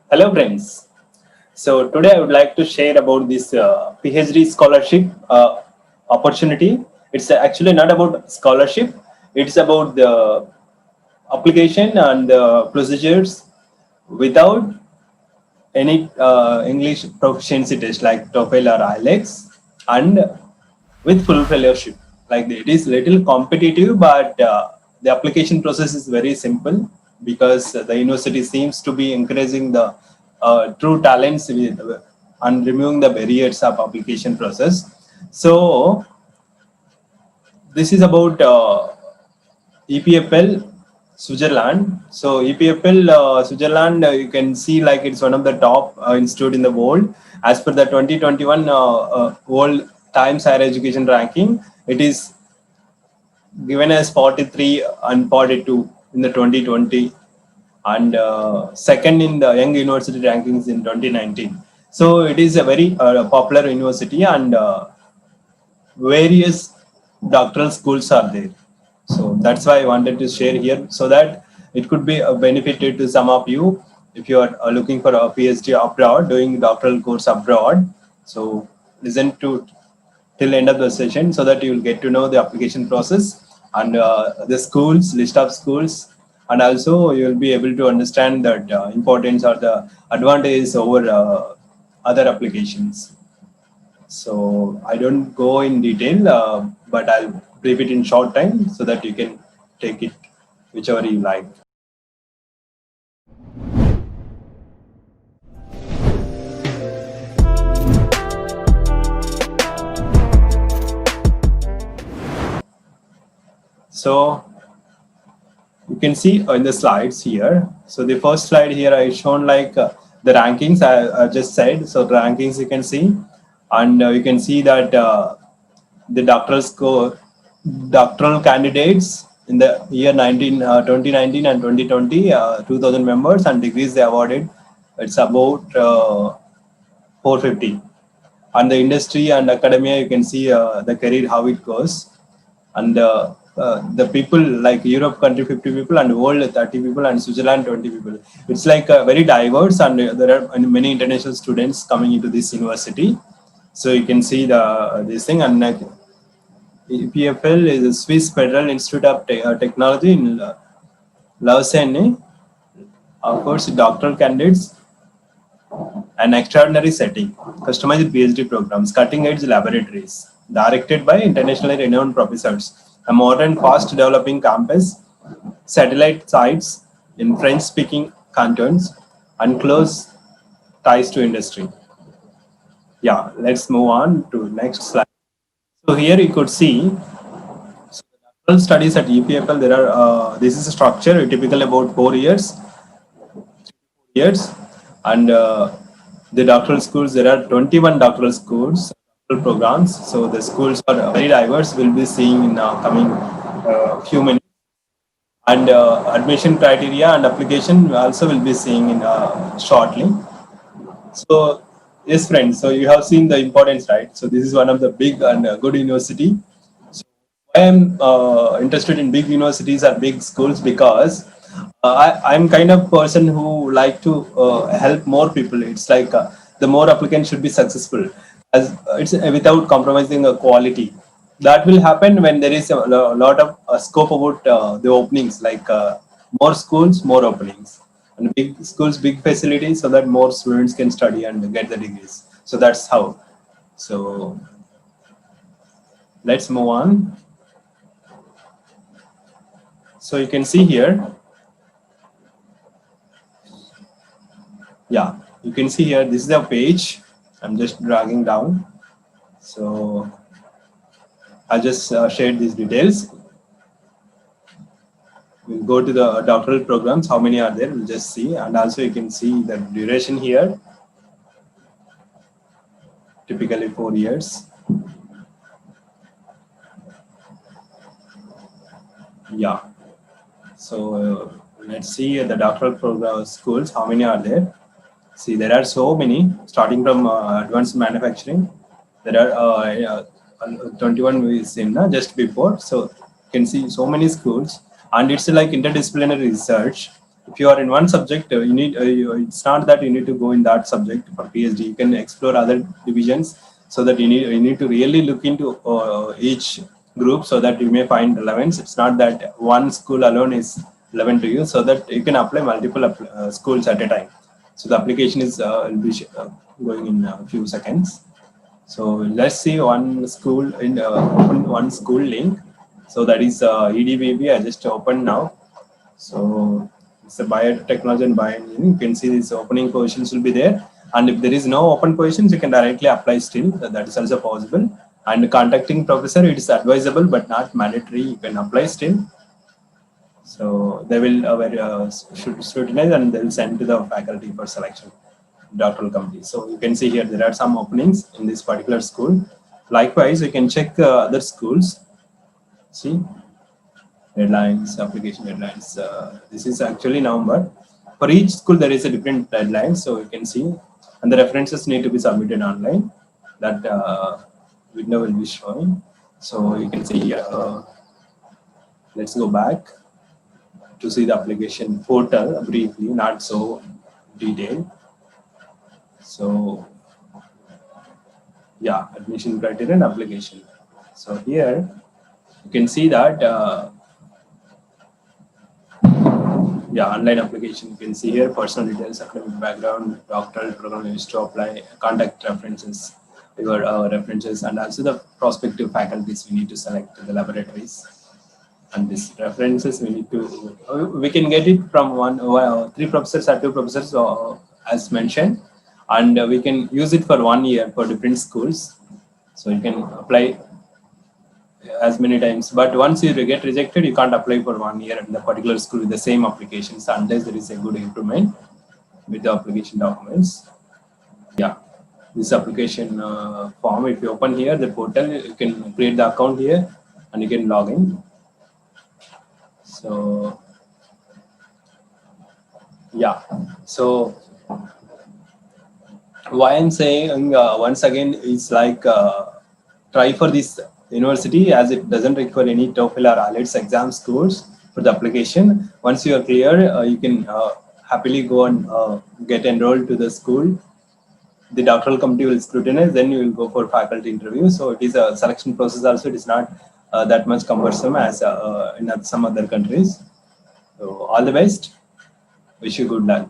Hello friends. So today I would like to share about this PhD scholarship opportunity. It's actually not about scholarship. It's about the application and procedures without any English proficiency test like TOEFL or IELTS, and with full fellowship. Like it is little competitive, but the application process is very simple because the university seems to be encouraging the true talents and removing the barriers of application process. So this is about EPFL Switzerland. So EPFL Switzerland, you can see like it's one of the top institute in the world. As per the 2021 World Times Higher Education ranking, it is given as 43 and 42 in the 2020, and second in the Young University rankings in 2019. So it is a very popular university, and various doctoral schools are there. So that's why I wanted to share here so that it could be a benefit to some of you if you are looking for a PhD abroad, doing doctoral course abroad. So listen to till end of the session so that you will get to know the application process and the schools, list of schools, and also you will be able to understand that importance or the advantages over other applications. So I don't go in detail, but I'll brief it in short time so that you can take it whichever you like. So you can see in the slides here. So the first slide here I shown like the rankings I just said. So the rankings you can see, and you can see that the doctoral candidates in the year 2019 and 2020, 2000 members, and degrees they awarded. It's about 450. And the industry and academia, you can see the career how it goes, and the people like Europe country 50 people and world 30 people and Switzerland 20 people. It's like very diverse, and there are many international students coming into this university. So you can see the this thing, and EPFL is a Swiss Federal Institute of Technology in Lausanne. Offers doctoral candidates an extraordinary setting, customized PhD programs, cutting-edge laboratories, directed by internationally renowned professors, a modern, fast-developing campus, satellite sites in French-speaking cantons, and close ties to industry. Yeah, let's move on to next slide. So here you could see doctoral studies at EPFL. There are this is a structure typical about 4 years, and the doctoral schools, there are 21 doctoral schools, doctoral programs. So the schools are very diverse. We'll be seeing in coming few minutes, and admission criteria and application also will be seeing in shortly. So yes friends, so you have seen the importance, right? So this is one of the big and good university. So I am interested in big universities or big schools because I'm kind of person who like to help more people. It's like the more applicants should be successful, as it's without compromising the quality. That will happen when there is a lot of scope about the openings, like more schools, more openings, and big schools, big facilities, so that more students can study and get the degrees. So that's how. So let's move on. So you can see here, yeah, you can see here, this is the page. I'm just dragging down. So I just shared these details. We'll go to the doctoral programs, how many are there, we'll just see. And also you can see the duration here, typically 4 years. Yeah. So let's see the doctoral program schools, how many are there. See, there are so many, starting from advanced manufacturing. There are 21 we've seen just before. So you can see so many schools, and it's like interdisciplinary research, if you are in one subject, it's not that you need to go in that subject for PhD. You can explore other divisions, so that you need to really look into each group so that you may find relevance. It's not that one school alone is relevant to you, so that you can apply multiple schools at a time. So the application is will be going in a few seconds. So let's see one school in open one school link. So that is EDBB. I just opened now. So it's a biotechnology and bioengineering. You can see these opening positions will be there. And if there is no open positions, you can directly apply still. That is also possible. And contacting professor, it is advisable but not mandatory. You can apply still. So they will scrutinize and they will send to the faculty for selection, doctoral committee. So you can see here there are some openings in this particular school. Likewise, you can check other schools. See, deadlines, application deadlines. This is actually November. For each school, there is a different deadline. So you can see, and the references need to be submitted online. That window will be showing. So you can see here. Let's go back to see the application portal briefly, not so detailed. So yeah, admission criteria and application. So here you can see that online application. You can see here personal details, academic background, doctoral program you used to apply, contact references, your references, and also the prospective faculties we need to select, the laboratories. And these references we need to, we can get it from 3 professors or 2 professors as mentioned, and we can use it for 1 year for different schools. So you can apply as many times, but once you get rejected, you can't apply for 1 year in the particular school with the same applications unless there is a good improvement with the application documents. Yeah, this application form, if you open here the portal, you can create the account here and you can log in. So yeah, so why I'm saying once again is like try for this university, as it doesn't require any TOEFL or IELTS exam scores for the application. Once you are clear, you can happily go and get enrolled to the school. The doctoral committee will scrutinize, then you will go for faculty interview. So it is a selection process also. It is not that much cumbersome as in some other countries. So all the best. Wish you good luck.